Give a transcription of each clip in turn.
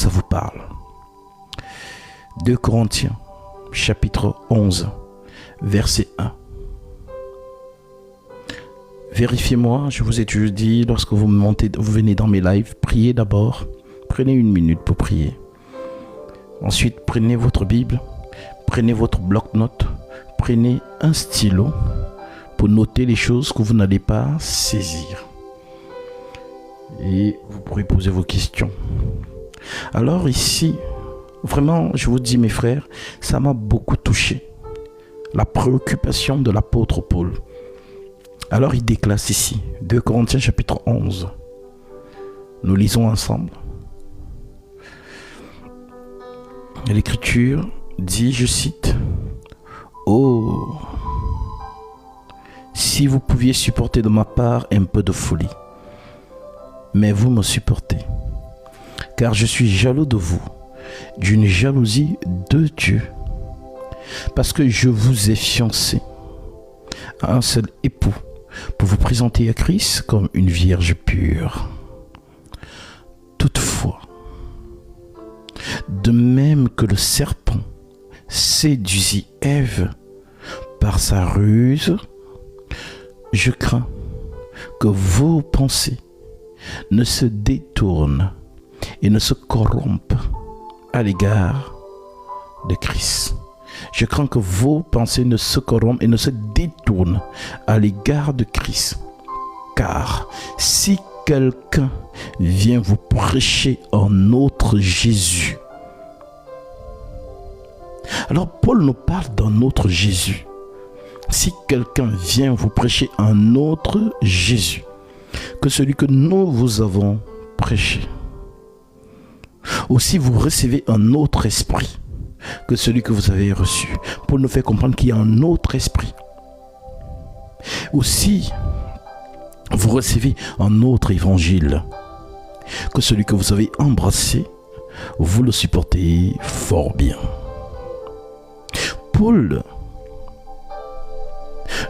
ça vous parle. 2 Corinthiens, chapitre 11, verset 1. Vérifiez-moi, je vous ai toujours dit, lorsque vous venez dans mes lives, priez d'abord. Prenez 1 minute pour prier. Ensuite, prenez votre Bible, prenez votre bloc-notes, prenez un stylo pour noter les choses que vous n'allez pas saisir. Et vous pourrez poser vos questions. Alors ici, vraiment, je vous dis mes frères, ça m'a beaucoup touché. La préoccupation de l'apôtre Paul. Alors il déclasse ici, 2 Corinthiens chapitre 11. Nous lisons ensemble. L'Écriture dit, je cite, « Oh, si vous pouviez supporter de ma part un peu de folie, mais vous me supportez, car je suis jaloux de vous, d'une jalousie de Dieu, parce que je vous ai fiancé à un seul époux, pour vous présenter à Christ comme une vierge pure. Toutefois, de même que le serpent séduisit Ève par sa ruse, je crains que vos pensées ne se détournent et ne se corrompent à l'égard de Christ. Je crains que vos pensées ne se corrompent et ne se détournent à l'égard de Christ. Car si quelqu'un vient vous prêcher un autre Jésus, alors Paul nous parle d'un autre Jésus. Si quelqu'un vient vous prêcher un autre Jésus que celui que nous vous avons prêché, ou si vous recevez un autre esprit que celui que vous avez reçu, pour nous faire comprendre qu'il y a un autre esprit, ou si vous recevez un autre évangile que celui que vous avez embrassé, vous le supportez fort bien. Paul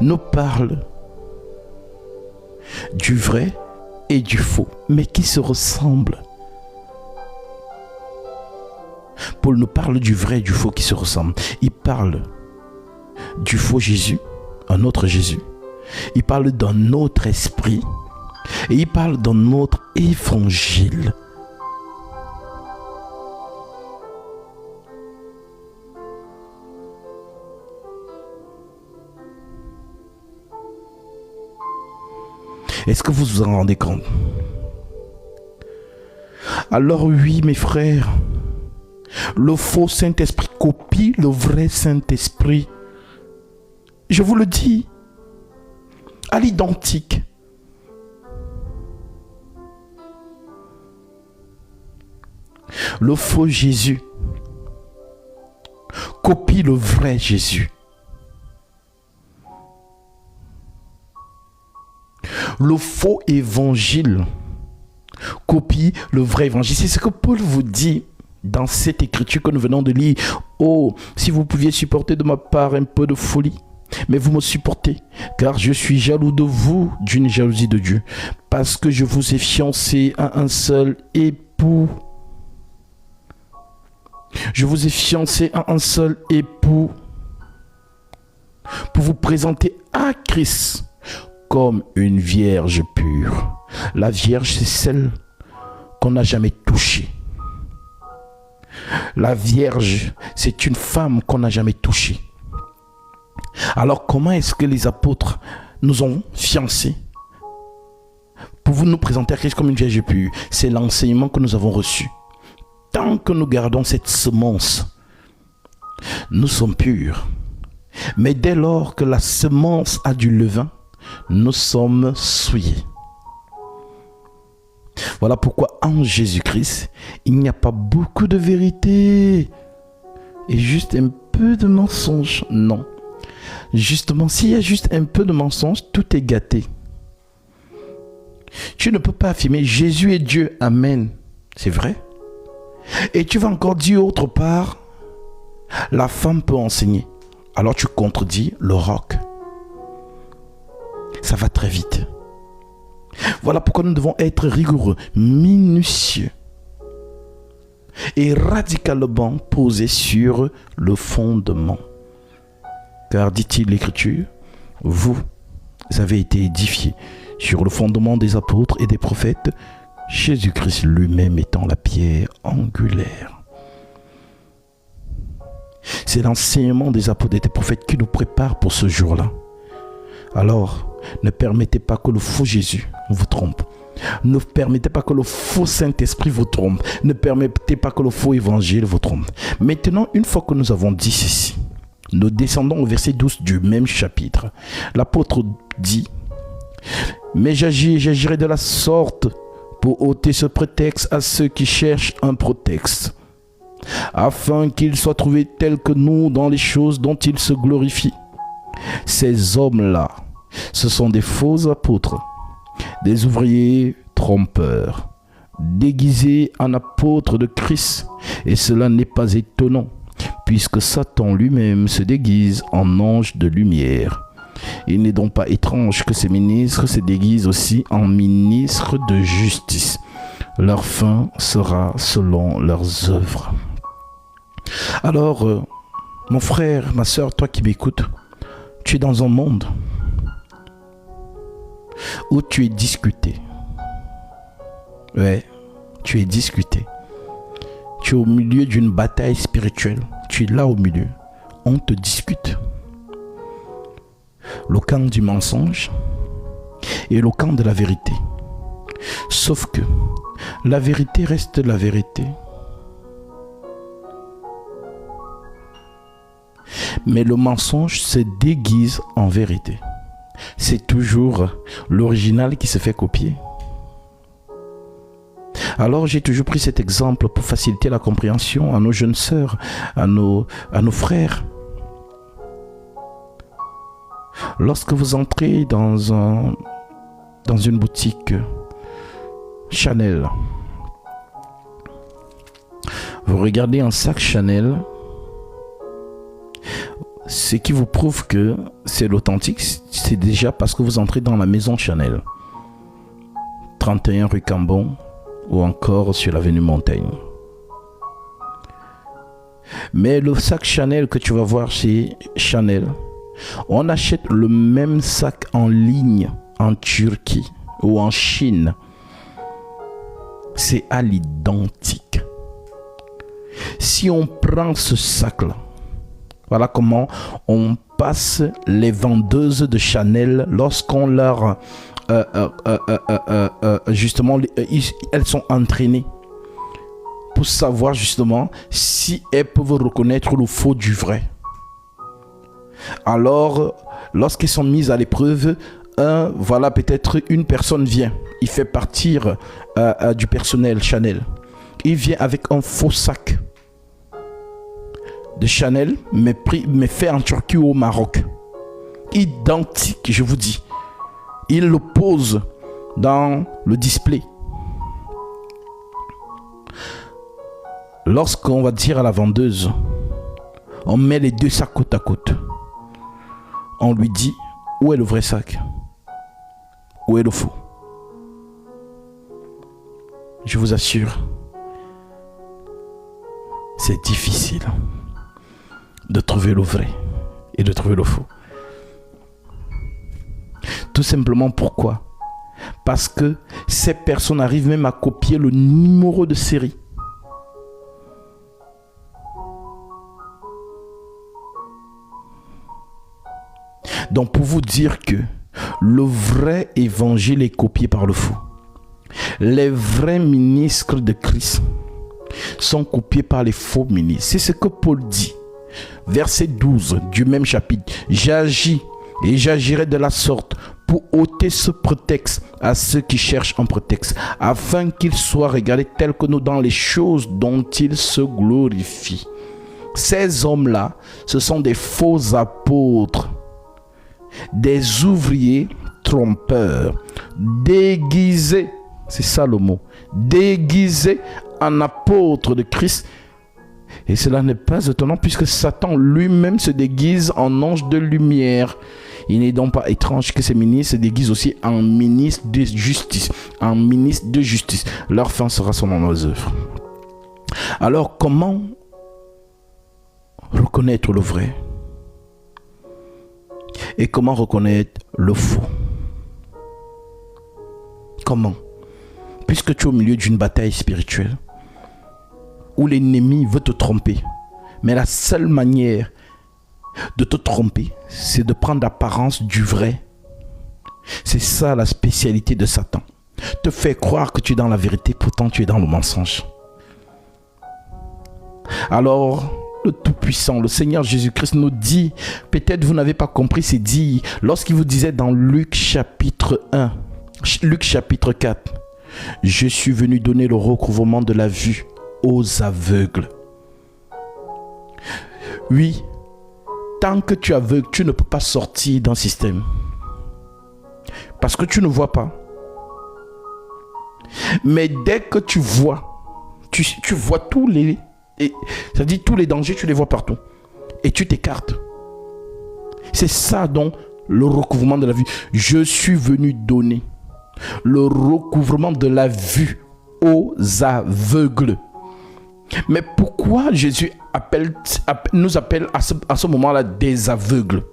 nous parle du vrai et du faux, mais qui se ressemblent. Paul nous parle du vrai et du faux qui se ressemblent. Il parle du faux Jésus, un autre Jésus. Il parle d'un autre esprit. Et il parle d'un autre évangile. Est-ce que vous vous en rendez compte? Alors oui, mes frères, le faux Saint-Esprit copie le vrai Saint-Esprit. Je vous le dis, à l'identique. Le faux Jésus copie le vrai Jésus. Le faux évangile copie le vrai évangile. C'est ce que Paul vous dit dans cette écriture que nous venons de lire. Oh, si vous pouviez supporter de ma part un peu de folie, mais vous me supportez, car je suis jaloux de vous d'une jalousie de Dieu, parce que je vous ai fiancé à un seul époux. Je vous ai fiancé à un seul époux pour vous présenter à Christ comme une vierge pure. La vierge, c'est celle qu'on n'a jamais touchée. La vierge, c'est une femme qu'on n'a jamais touchée. Alors comment est-ce que les apôtres nous ont fiancés pour vous nous présenter à Christ comme une vierge pure? C'est l'enseignement que nous avons reçu. Tant que nous gardons cette semence, nous sommes purs. Mais dès lors que la semence a du levain, nous sommes souillés. Voilà pourquoi en Jésus-Christ, il n'y a pas beaucoup de vérité et juste un peu de mensonge. Non. Justement, s'il y a juste un peu de mensonge, tout est gâté. Tu ne peux pas affirmer Jésus est Dieu, Amen. C'est vrai. Et tu vas encore dire autre part, la femme peut enseigner. Alors tu contredis le roc. Ça va très vite. Voilà pourquoi nous devons être rigoureux, minutieux. et radicalement posés sur le fondement. Car, dit-il l'Écriture, vous avez été édifiés sur le fondement des apôtres et des prophètes, Jésus-Christ lui-même étant la pierre angulaire. C'est l'enseignement des apôtres et des prophètes qui nous prépare pour ce jour-là. Alors, ne permettez pas que le faux Jésus vous trompe. Ne permettez pas que le faux Saint-Esprit vous trompe. Ne permettez pas que le faux évangile vous trompe. Maintenant, une fois que nous avons dit ceci, nous descendons au verset 12 du même chapitre. L'apôtre dit, « Mais j'agirai de la sorte pour ôter ce prétexte à ceux qui cherchent un prétexte, afin qu'ils soient trouvés tels que nous dans les choses dont ils se glorifient. Ces hommes-là, ce sont des faux apôtres, des ouvriers trompeurs, déguisés en apôtres de Christ. Et cela n'est pas étonnant, puisque Satan lui-même se déguise en ange de lumière. Il n'est donc pas étrange que ces ministres se déguisent aussi en ministres de justice. Leur fin sera selon leurs œuvres. » Alors, mon frère, ma soeur, toi qui m'écoutes, tu es dans un monde où tu es discuté. Ouais, tu es discuté. Tu es au milieu d'une bataille spirituelle. Tu es là au milieu. On te discute. Le camp du mensonge et le camp de la vérité. Sauf que la vérité reste la vérité. Mais le mensonge se déguise en vérité. C'est toujours l'original qui se fait copier. Alors j'ai toujours pris cet exemple pour faciliter la compréhension à nos jeunes sœurs, à nos frères. Lorsque vous entrez dans une boutique Chanel, vous regardez un sac Chanel, ce qui vous prouve que c'est l'authentique, c'est déjà parce que vous entrez dans la maison Chanel, 31 rue Cambon ou encore sur l'avenue Montaigne. Mais le sac Chanel que tu vas voir chez Chanel, on achète le même sac en ligne en Turquie ou en Chine. C'est à l'identique. Si on prend ce sac-là, voilà comment on passe les vendeuses de Chanel lorsqu'on leur... justement, elles sont entraînées pour savoir justement si elles peuvent reconnaître le faux du vrai. Alors, lorsqu'elles sont mises à l'épreuve, voilà, peut-être une personne vient, il fait partir du personnel Chanel. Il vient avec un faux sac de Chanel, mais fait en Turquie ou au Maroc. Identique, je vous dis. Il le pose dans le display. Lorsqu'on va dire à la vendeuse, on met les deux sacs côte à côte. On lui dit, où est le vrai sac? Où est le faux? Je vous assure, c'est difficile de trouver le vrai et de trouver le faux. Tout simplement pourquoi? Parce que ces personnes arrivent même à copier le numéro de série. Donc pour vous dire que le vrai évangile est copié par le faux. Les vrais ministres de Christ sont copiés par les faux ministres. C'est ce que Paul dit. Verset 12 du même chapitre. J'agis et j'agirai de la sorte pour ôter ce prétexte à ceux qui cherchent un prétexte, afin qu'ils soient regardés tels que nous dans les choses dont ils se glorifient. Ces hommes-là, ce sont des faux apôtres, des ouvriers trompeurs, déguisés, c'est ça le mot, déguisés en apôtres de Christ. Et cela n'est pas étonnant puisque Satan lui-même se déguise en ange de lumière. Il n'est donc pas étrange que ces ministres se déguisent aussi en ministres de justice. En ministres de justice. Leur fin sera selon leurs œuvres. Alors, comment reconnaître le vrai? Et comment reconnaître le faux? Comment? Puisque tu es au milieu d'une bataille spirituelle où l'ennemi veut te tromper, mais la seule manière de te tromper, c'est de prendre l'apparence du vrai. C'est ça la spécialité de Satan. Te faire croire que tu es dans la vérité, pourtant tu es dans le mensonge. Alors, le Tout-Puissant, le Seigneur Jésus-Christ nous dit, peut-être vous n'avez pas compris, c'est dit, lorsqu'il vous disait dans Luc chapitre 1, Luc chapitre 4, je suis venu donner le recouvrement de la vue aux aveugles. Oui, tant que tu es aveugle, tu ne peux pas sortir d'un système. Parce que tu ne vois pas. Mais dès que tu vois, tu vois tous les... c'est-à-dire tous les dangers, tu les vois partout. Et tu t'écartes. C'est ça donc le recouvrement de la vue. Je suis venu donner le recouvrement de la vue aux aveugles. Mais pourquoi Jésus nous appelle à ce moment-là des aveugles?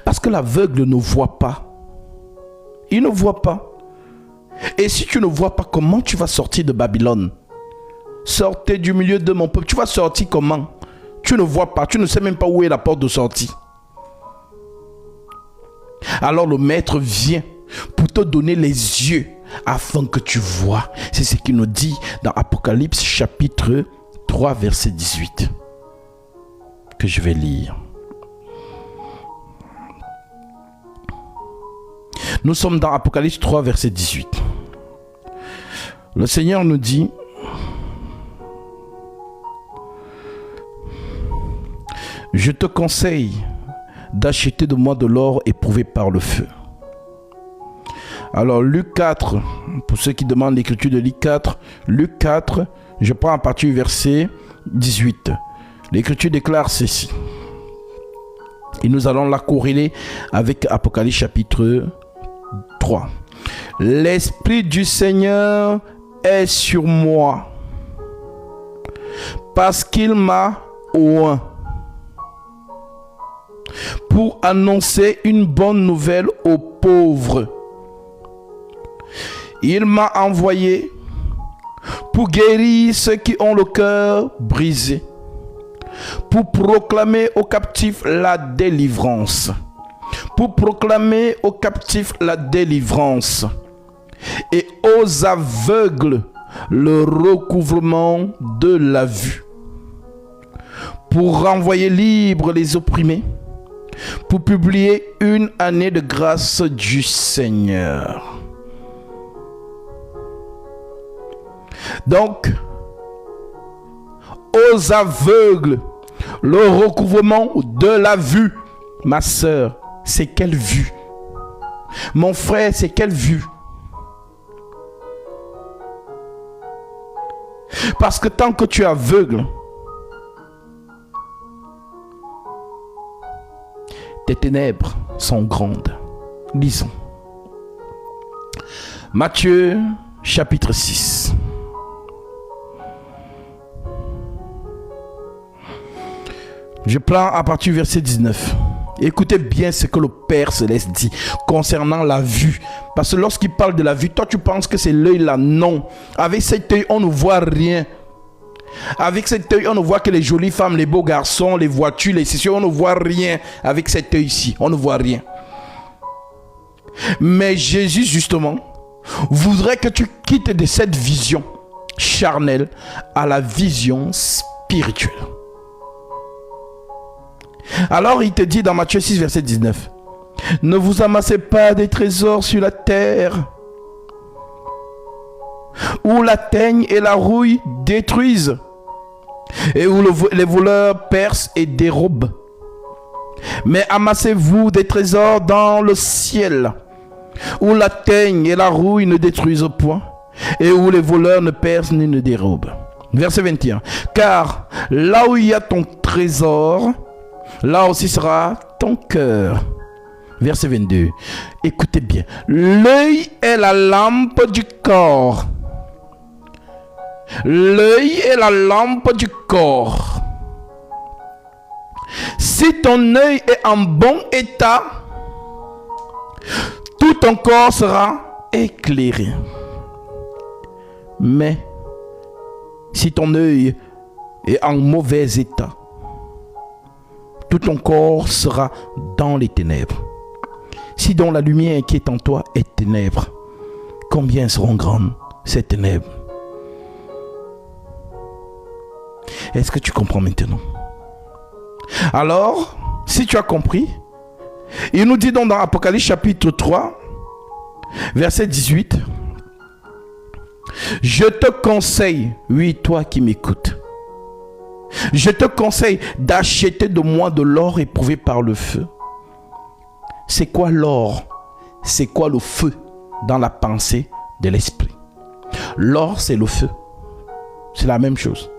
Parce que l'aveugle ne voit pas. Il ne voit pas. Et si tu ne vois pas, comment tu vas sortir de Babylone? Sortez du milieu de mon peuple. Tu vas sortir comment? Tu ne vois pas. Tu ne sais même pas où est la porte de sortie. Alors le maître vient pour te donner les yeux afin que tu vois. C'est ce qu'il nous dit dans Apocalypse chapitre 3 verset 18 que je vais lire. Nous sommes dans Apocalypse 3 verset 18. Le Seigneur nous dit: je te conseille d'acheter de moi de l'or éprouvé par le feu. Alors Luc 4, pour ceux qui demandent l'écriture de Luc 4, Luc 4, je prends à partir du verset 18. L'écriture déclare ceci. Et nous allons la corréler avec Apocalypse chapitre 3. L'Esprit du Seigneur est sur moi, parce qu'il m'a oint pour annoncer une bonne nouvelle aux pauvres. Il m'a envoyé pour guérir ceux qui ont le cœur brisé, pour proclamer aux captifs la délivrance, pour proclamer aux captifs la délivrance et aux aveugles le recouvrement de la vue, pour renvoyer libres les opprimés, pour publier une année de grâce du Seigneur. Donc, aux aveugles, le recouvrement de la vue. Ma sœur, c'est quelle vue? Mon frère, c'est quelle vue? Parce que tant que tu es aveugle, tes ténèbres sont grandes. Lisons. Matthieu, chapitre 6. Je prends à partir du verset 19. Écoutez bien ce que le Père Céleste dit concernant la vue. Parce que lorsqu'il parle de la vue, toi tu penses que c'est l'œil là. Non. Avec cet œil, on ne voit rien. Avec cet œil, on ne voit que les jolies femmes, les beaux garçons, les voitures, les sessions. On ne voit rien avec cet œil-ci. On ne voit rien. Mais Jésus, justement, voudrait que tu quittes de cette vision charnelle à la vision spirituelle. Alors il te dit dans Matthieu 6 verset 19: ne vous amassez pas des trésors sur la terre, où la teigne et la rouille détruisent, et où les voleurs percent et dérobent. Mais amassez-vous des trésors dans le ciel, où la teigne et la rouille ne détruisent point, et où les voleurs ne percent ni ne dérobent. Verset 21. Car là où il y a ton trésor, là aussi sera ton cœur. Verset 22. Écoutez bien. L'œil est la lampe du corps. L'œil est la lampe du corps. Si ton œil est en bon état, tout ton corps sera éclairé. Mais si ton œil est en mauvais état, tout ton corps sera dans les ténèbres. Si donc la lumière qui est en toi est ténèbres, combien seront grandes ces ténèbres? Est-ce que tu comprends maintenant? Alors, si tu as compris, il nous dit donc dans Apocalypse chapitre 3, verset 18, je te conseille, oui, toi qui m'écoutes, je te conseille d'acheter de moi de l'or éprouvé par le feu. C'est quoi l'or? C'est quoi le feu dans la pensée de l'esprit? L'or, c'est le feu. C'est la même chose.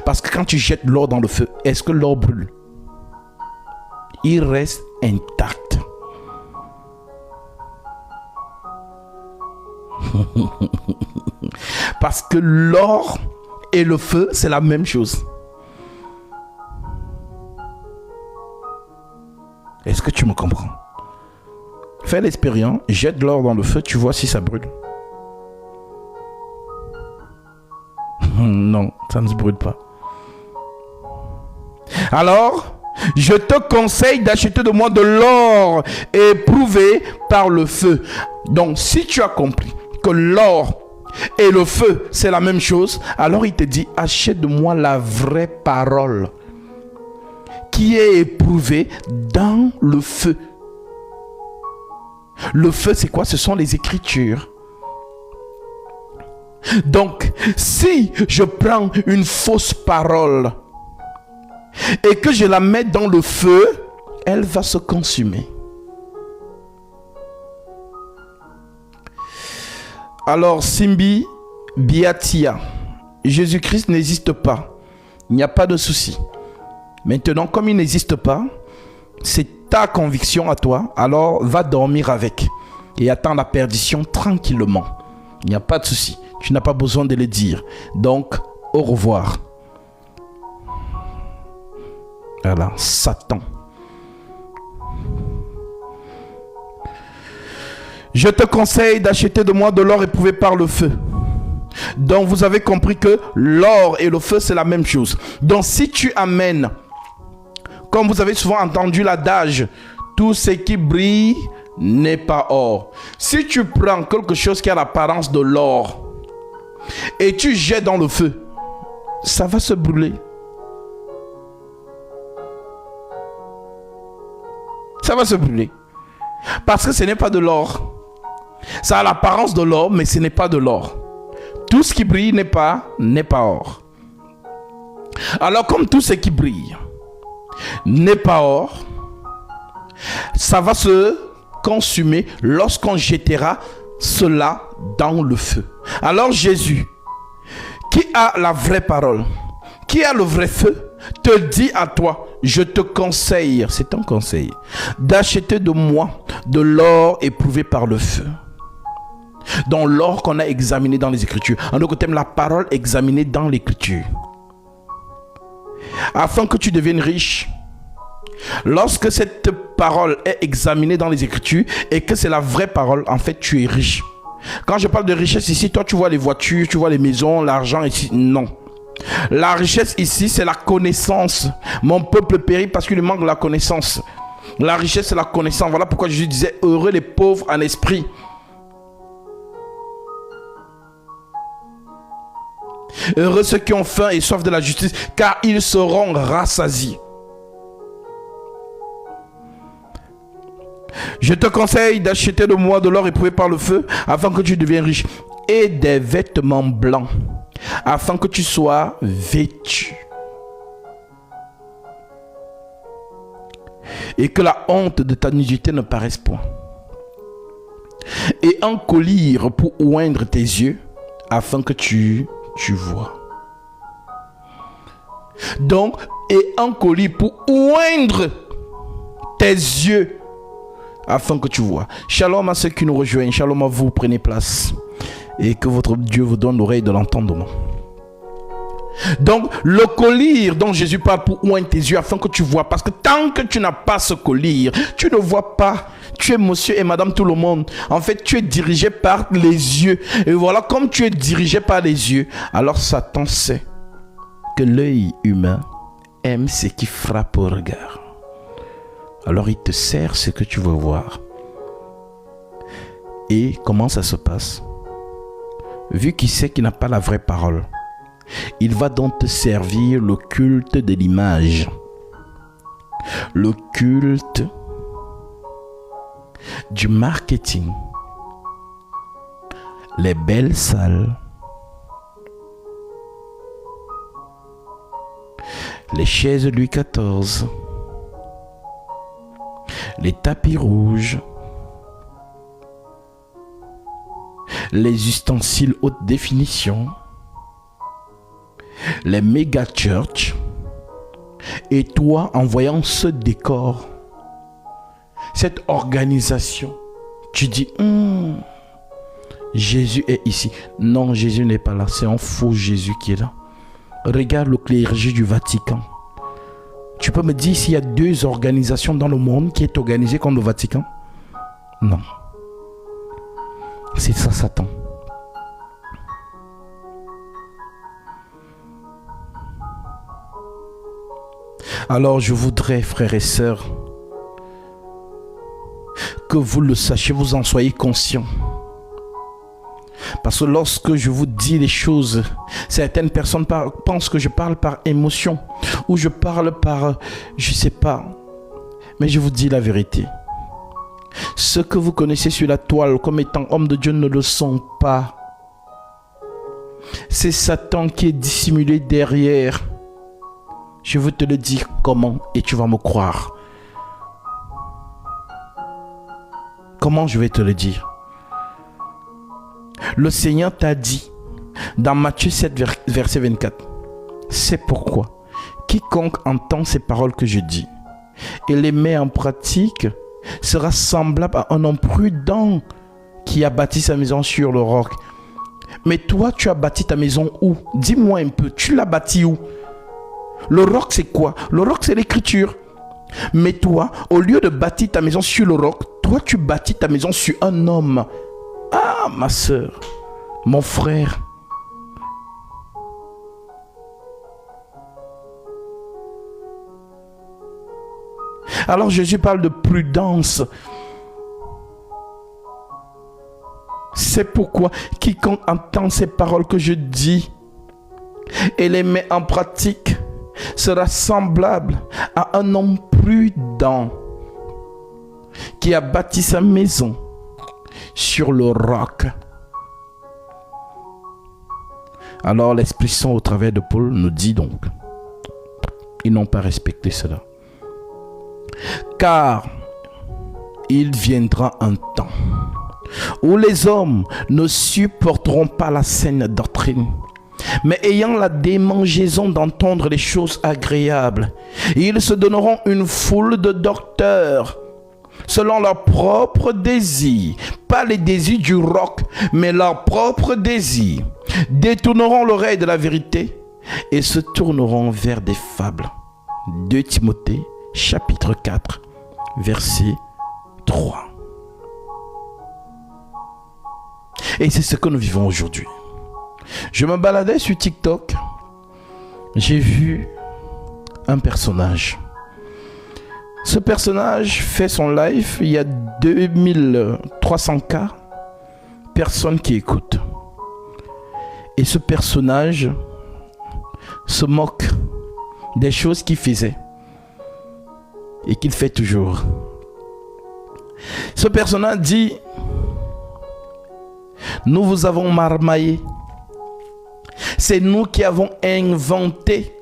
Parce que quand tu jettes l'or dans le feu, est-ce que l'or brûle? Il reste intact. Parce que l'or et le feu, c'est la même chose. Est-ce que tu me comprends? Fais l'expérience, jette l'or dans le feu, tu vois si ça brûle. Non, ça ne se brûle pas. Alors, je te conseille d'acheter de moi de l'or éprouvé par le feu. Donc, si tu as compris que l'or et le feu, c'est la même chose, alors il te dit, achète de moi la vraie parole qui est éprouvée dans le feu. Le feu, c'est quoi? Ce sont les Écritures. Donc, si je prends une fausse parole et que je la mets dans le feu, elle va se consumer. Alors, Simbi Biatia, Jésus-Christ n'existe pas. Il n'y a pas de souci. Maintenant, comme il n'existe pas, c'est ta conviction à toi, alors va dormir avec et attends la perdition tranquillement. Il n'y a pas de souci. Tu n'as pas besoin de le dire. Donc, au revoir. Voilà, Satan. Je te conseille d'acheter de moi de l'or éprouvé par le feu. Donc, vous avez compris que l'or et le feu, c'est la même chose. Donc, si tu amènes, comme vous avez souvent entendu l'adage, tout ce qui brille n'est pas or. Si tu prends quelque chose qui a l'apparence de l'or et tu jettes dans le feu, ça va se brûler. Ça va se brûler. Parce que ce n'est pas de l'or. Ça a l'apparence de l'or, mais ce n'est pas de l'or. Tout ce qui brille n'est pas or. Alors comme tout ce qui brille n'est pas or, ça va se consumer lorsqu'on jettera cela dans le feu. Alors Jésus, qui a la vraie parole, qui a le vrai feu, te dit à toi, je te conseille, c'est un conseil, d'acheter de moi de l'or éprouvé par le feu. Dans l'or qu'on a examiné dans les Écritures. En d'autres termes, la parole examinée dans l'Écriture. Afin que tu deviennes riche. Lorsque cette parole est examinée dans les Écritures et que c'est la vraie parole, en fait, tu es riche. Quand je parle de richesse ici, toi, tu vois les voitures, tu vois les maisons, l'argent ici. Non. La richesse ici, c'est la connaissance. Mon peuple périt parce qu'il manque de la connaissance. La richesse, c'est la connaissance. Voilà pourquoi Jésus disait, heureux les pauvres en esprit. Heureux ceux qui ont faim et soif de la justice, car ils seront rassasiés. Je te conseille d'acheter de moi de l'or éprouvé par le feu, afin que tu deviennes riche, et des vêtements blancs, afin que tu sois vêtu, et que la honte de ta nudité ne paraisse point, et un collier pour oindre tes yeux, afin que tu vois. Donc, et un collier pour oindre tes yeux, afin que tu vois. Shalom à ceux qui nous rejoignent. Shalom à vous. Prenez place. et que votre Dieu vous donne l'oreille de l'entendement. Donc, le collyre dont Jésus parle pour oindre tes yeux afin que tu vois. Parce que tant que tu n'as pas ce collyre, tu ne vois pas. Tu es monsieur et madame tout le monde. En fait, tu es dirigé par les yeux. Et voilà, comme tu es dirigé par les yeux, alors Satan sait que l'œil humain aime ce qui frappe au regard. Alors il te sert ce que tu veux voir. Et comment ça se passe? Vu qu'il sait qu'il n'a pas la vraie parole, il va donc te servir le culte de l'image. Le culte du marketing. Les belles salles. Les chaises Louis XIV. Les tapis rouges. Les ustensiles haute définition. Les méga church. Et toi, en voyant ce décor, cette organisation, tu dis Jésus est ici. Non, Jésus n'est pas là, c'est un faux Jésus qui est là. Regarde le clergé du Vatican. Tu peux me dire s'il y a 2 organisations dans le monde qui est organisée comme le Vatican? Non. C'est ça Satan. Alors je voudrais, frères et sœurs, que vous le sachiez, vous en soyez conscients. Parce que lorsque je vous dis les choses, certaines personnes pensent que je parle par émotion ou je parle par, je ne sais pas. Mais je vous dis la vérité. Ceux que vous connaissez sur la toile comme étant hommes de Dieu ne le sont pas. C'est Satan qui est dissimulé derrière. Je veux te le dire comment et tu vas me croire. Comment je vais te le dire? Le Seigneur t'a dit dans Matthieu 7, verset 24. C'est pourquoi quiconque entend ces paroles que je dis et les met en pratique sera semblable à un homme prudent qui a bâti sa maison sur le roc. Mais toi, tu as bâti ta maison où? Dis-moi un peu, tu l'as bâti où? Le roc, c'est quoi? Le roc, c'est l'écriture. Mais toi, au lieu de bâtir ta maison sur le roc, toi, tu bâtis ta maison sur un homme. Ah, ma soeur, mon frère. Alors Jésus parle de prudence. C'est pourquoi quiconque entend ces paroles que je dis et les met en pratique sera semblable à un homme prudent qui a bâti sa maison sur le roc. Alors l'Esprit Saint au travers de Paul nous dit donc, ils n'ont pas respecté cela. Car il viendra un temps où les hommes ne supporteront pas la saine doctrine, mais ayant la démangeaison d'entendre les choses agréables, ils se donneront une foule de docteurs, selon leurs propres désirs, pas les désirs du roc, mais leurs propres désirs, détourneront l'oreille de la vérité et se tourneront vers des fables. 2 Timothée, chapitre 4, verset 3. Et c'est ce que nous vivons aujourd'hui. Je me baladais sur TikTok. J'ai vu un personnage. Ce personnage fait son live. Il y a 2300K personnes qui écoutent. Et ce personnage se moque des choses qu'il faisait et qu'il fait toujours. Ce personnage dit: nous vous avons marmaillé. C'est nous qui avons inventé.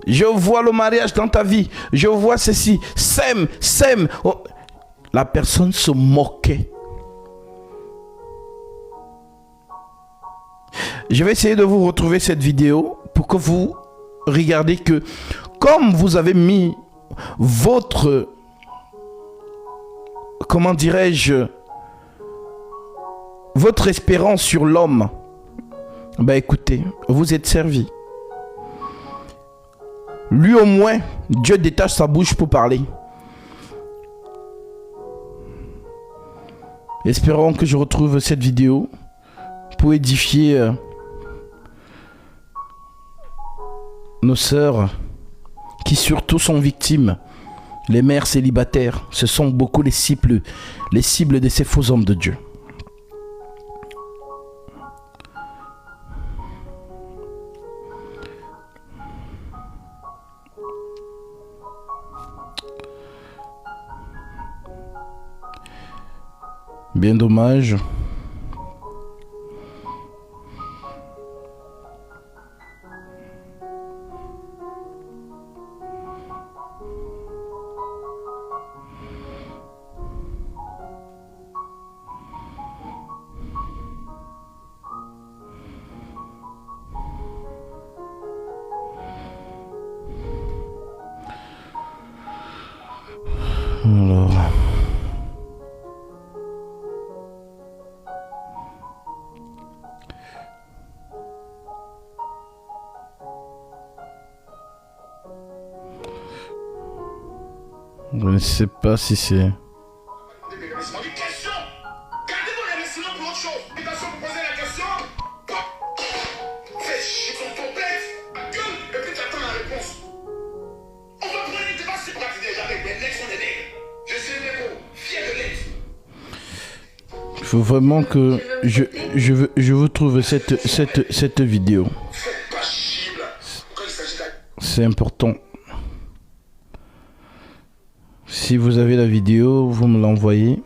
Je vois le mariage dans ta vie. Je vois ceci. Sème. Oh. La personne se moquait. Je vais essayer de vous retrouver cette vidéo pour que vous regardiez que comme vous avez mis votre, comment dirais-je, votre espérance sur l'homme, ben écoutez, vous êtes servi. Lui au moins, Dieu détache sa bouche pour parler. Espérons que je retrouve cette vidéo pour édifier nos sœurs qui surtout sont victimes. Les mères célibataires, ce sont beaucoup les cibles de ces faux hommes de Dieu. Bien dommage. Alors... je ne sais pas si c'est... Il faut vraiment que je vous trouve cette vidéo. C'est important. Si vous avez la vidéo, vous me l'envoyez.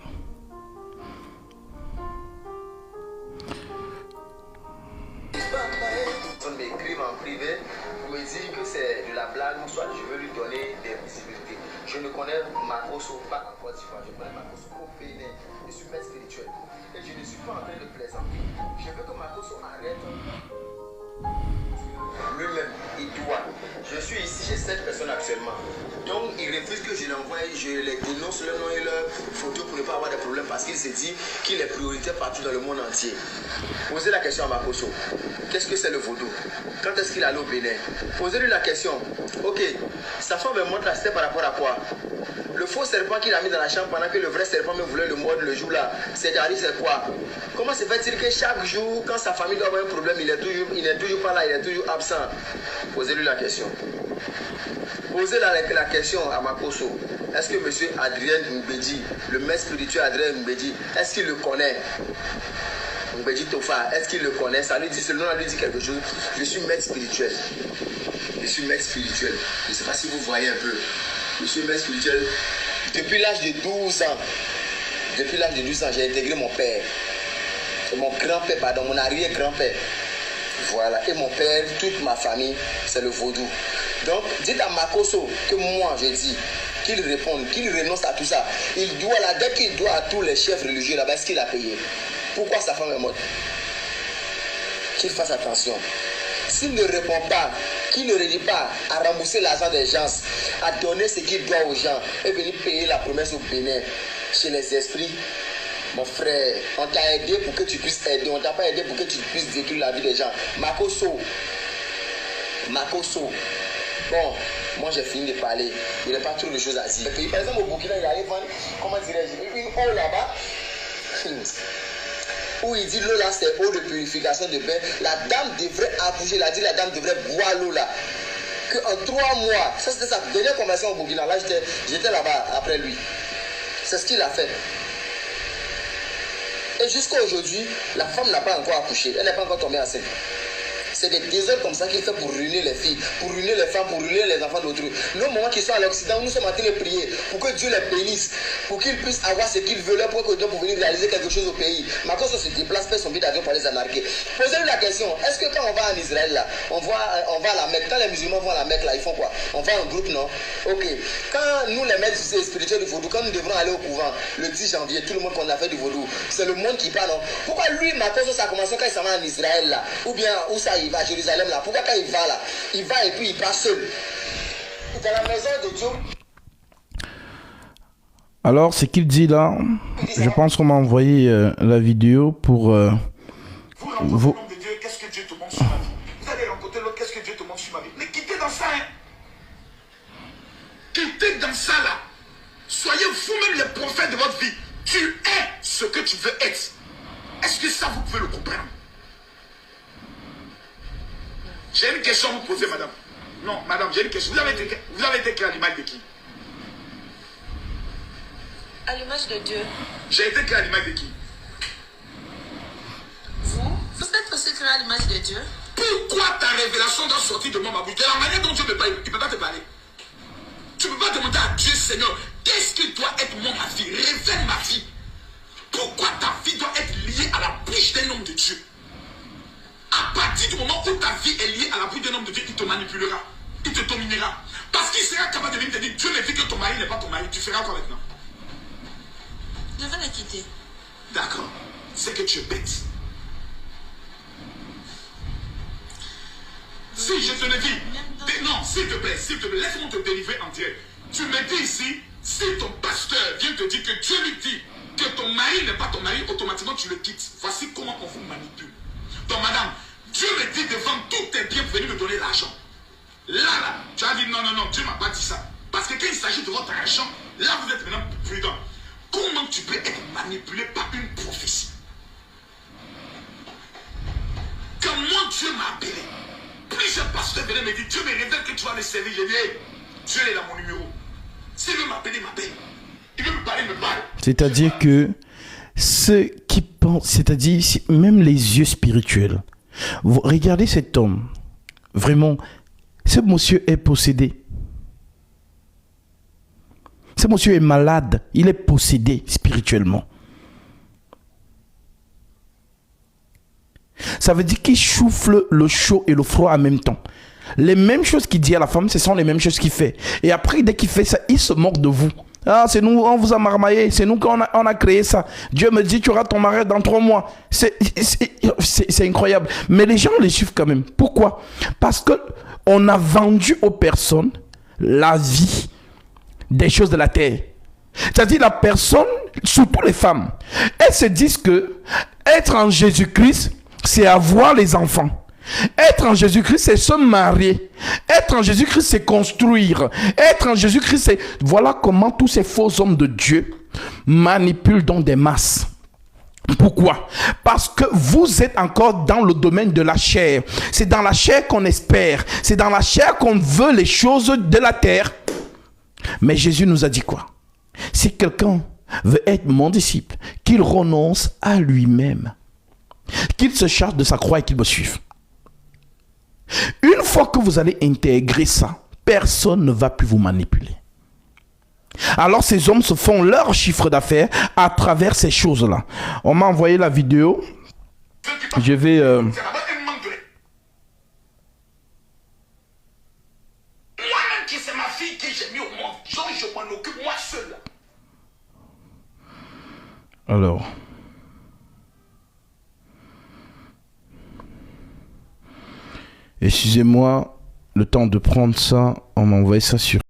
On m'écrive en privé pour me dire que c'est de la blague, soit je veux lui donner des visibilités. Je ne connais Makosso pas en Côte d'Ivoire, je connais Makosso au Bénin. Je suis maître spirituel et je ne suis pas en train de plaisanter. Je veux que Makosso arrête. Lui-même, il doit. Je suis ici, j'ai 7 personnes actuellement. Donc, il refuse que je l'envoie, je les dénonce leur nom et leur photo pour ne pas avoir de problème parce qu'il se dit qu'il est prioritaire partout dans le monde entier. Posez la question à Makosso. Qu'est-ce que c'est le vaudou? Quand est-ce qu'il allait au Bénin? Posez-lui la question. Ok, sa femme me montre la c'était par rapport à quoi? Le faux serpent qu'il a mis dans la chambre pendant que le vrai serpent me voulait le mordre le jour là, c'est quoi? Comment se fait-il que chaque jour, quand sa famille doit avoir un problème, il n'est toujours pas là, il est toujours absent? Posez-lui la question. Posez la question à Makosso. Est-ce que monsieur Adrien Mbedi, le maître spirituel Adrien Mbedi, est-ce qu'il le connaît? Mbedi Tofa, est-ce qu'il le connaît? Ça lui dit, ce nom lui dit quelque chose. Je suis maître spirituel. Je suis maître spirituel. Je ne sais pas si vous voyez un peu. Je suis maître spirituel. Depuis l'âge de 12 ans, j'ai intégré mon père. Mon grand-père, pardon, mon arrière-grand-père. Voilà. Et mon père, toute ma famille, c'est le vaudou. Donc, dites à Makosso que moi, je dis, qu'il réponde, qu'il renonce à tout ça. Il doit, la dette qu'il doit à tous les chefs religieux là-bas, est-ce qu'il a payé? Pourquoi sa femme est morte? Qu'il fasse attention. S'il ne répond pas, qu'il ne réduit pas à rembourser l'argent des gens, à donner ce qu'il doit aux gens et venir payer la promesse au Bénin, chez les esprits, mon frère, on t'a aidé pour que tu puisses aider, on t'a pas aidé pour que tu puisses détruire la vie des gens. Makosso. Bon, moi j'ai fini de parler. Il n'y a pas trop de choses à dire. Par exemple, au Burkina, il arrive, comment dirais-je, une eau là-bas, où il dit l'eau là, c'est eau de purification de bain. La dame devrait accoucher, il a dit la dame devrait boire l'eau là. Qu'en 3 mois, ça c'était sa dernière conversation au Burkina. Là, j'étais là-bas après lui. C'est ce qu'il a fait. Et jusqu'à aujourd'hui, la femme n'a pas encore accouché. Elle n'est pas encore tombée enceinte. C'est des désordres comme ça qu'il fait pour ruiner les filles, pour ruiner les femmes, pour ruiner les enfants d'autrui. Nos mamans qui sont à l'Occident, nous sommes en train de prier pour que Dieu les bénisse, pour qu'ils puissent avoir ce qu'ils veulent, pour que Dieu puisse venir réaliser quelque chose au pays. Makosso se déplace, fait son billet d'avion pour les anarquer. Posez-lui la question, est-ce que quand on va en Israël là, on va à la Mecque, quand les musulmans vont à la Mecque là, ils font quoi? On va en groupe, non? Ok. Quand nous les maîtres spirituels du vaudou, quand nous devrons aller au couvent le 10 janvier, tout le monde qu'on a fait du vaudou, c'est le monde qui parle, non? Pourquoi lui, Makosso, ça a commencé quand il s'en va en Israël là? Ou bien où ça il va à Jérusalem là? Pourquoi quand il va là, il va et puis il part seul? Dans la maison de Dieu. Alors, ce qu'il dit là, je pense qu'on m'a envoyé la vidéo pour Vous rencontrez vous... l'homme de Dieu, qu'est-ce que Dieu te montre sur ma vie? Vous allez rencontrer l'autre, qu'est-ce que Dieu te montre sur ma vie? Mais quittez dans ça, hein. Quittez dans ça, là. Soyez vous-même les prophètes de votre vie. Tu es ce que tu veux être. Est-ce que ça, vous pouvez le comprendre? J'ai une question à vous poser, madame. Non, madame, j'ai une question. Vous avez été créé à l'image de qui? À l'image de Dieu. J'ai été créé à l'image de qui? Vous êtes aussi créé à l'image de Dieu. Pourquoi ta révélation doit sortir de moi, ma bouche? De la manière dont Dieu me parle, il ne peut pas te parler. Tu ne peux pas demander à Dieu, Seigneur, qu'est-ce qui doit être moi, ma vie? Révèle ma vie. Pourquoi ta vie doit être liée à la bouche d'un homme de Dieu? À partir du moment où ta vie est liée à la bouche d'un homme de Dieu, il te manipulera, il te dominera. Parce qu'il sera capable de venir te dire, Dieu me dit que ton mari n'est pas ton mari. Tu feras quoi maintenant? Je vais le quitter. D'accord. C'est que tu es bête. Si je te le dis, non, s'il te plaît, laisse-moi te délivrer en direct. Tu me dis ici, si ton pasteur vient te dire que Dieu lui dit que ton mari n'est pas ton mari, automatiquement tu le quittes. Voici comment on vous manipule. Donc madame, Dieu me dit devant tous tes biens pour venir me donner l'argent. Là, tu as dit non, Dieu ne m'a pas dit ça. Parce que quand il s'agit de votre argent, là vous êtes maintenant prudent. Comment tu peux être manipulé par une prophétie? Quand moi Dieu m'a appelé, plusieurs pasteurs venaient me dire, Dieu me révèle que tu vas le servir. Je dis, hey, Dieu est là mon numéro. S'il veut m'appeler, il m'appelle. Il veut me parler, il me parle. C'est-à-dire que ceux qui pensent, c'est-à-dire même les yeux spirituels, vous regardez cet homme, vraiment, ce monsieur est possédé. Ce monsieur est malade, il est possédé spirituellement. Ça veut dire qu'il souffle le chaud et le froid en même temps. Les mêmes choses qu'il dit à la femme, ce sont les mêmes choses qu'il fait. Et après, dès qu'il fait ça, il se moque de vous. Ah, c'est nous, on vous a marmaillé, c'est nous qu'on a créé ça. Dieu me dit, tu auras ton mari dans 3 mois. C'est incroyable. Mais les gens les suivent quand même. Pourquoi? Parce que on a vendu aux personnes la vie des choses de la terre. C'est-à-dire la personne, surtout les femmes, elles se disent que être en Jésus-Christ, c'est avoir les enfants. Être en Jésus-Christ, c'est se marier. Être en Jésus-Christ, c'est construire. Être en Jésus-Christ, c'est... Voilà comment tous ces faux hommes de Dieu manipulent dans des masses. Pourquoi? Parce que vous êtes encore dans le domaine de la chair. C'est dans la chair qu'on espère. C'est dans la chair qu'on veut les choses de la terre. Mais Jésus nous a dit quoi? Si quelqu'un veut être mon disciple, qu'il renonce à lui-même, qu'il se charge de sa croix et qu'il me suive. Une fois que vous allez intégrer ça, personne ne va plus vous manipuler. Alors ces hommes se font leur chiffre d'affaires à travers ces choses-là. On m'a envoyé la vidéo. Je vais... Moi-même qui c'est ma fille que j'ai mis au monde, genre je m'en occupe moi seul. Alors... Excusez-moi, le temps de prendre ça, on m'a envoyé ça sur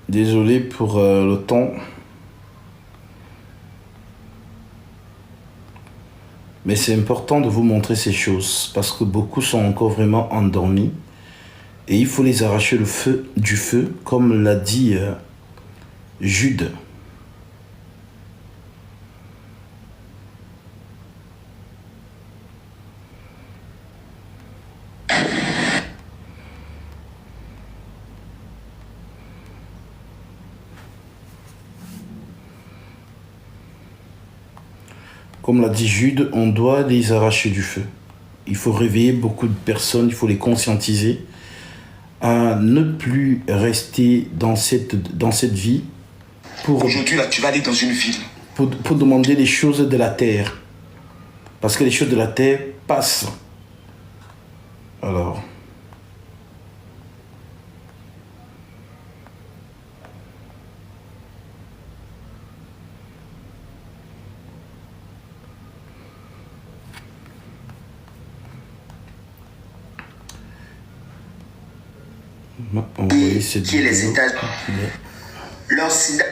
Désolé pour le temps. Mais c'est important de vous montrer ces choses parce que beaucoup sont encore vraiment endormis. Et il faut les arracher du feu, comme l'a dit Jude. Comme l'a dit Jude, on doit les arracher du feu. Il faut réveiller beaucoup de personnes, il faut les conscientiser à ne plus rester dans cette vie pour... Aujourd'hui, là, tu vas aller dans une ville. Pour demander les choses de la terre. Parce que les choses de la terre passent. Alors... qui est les États-Unis. Leur sida.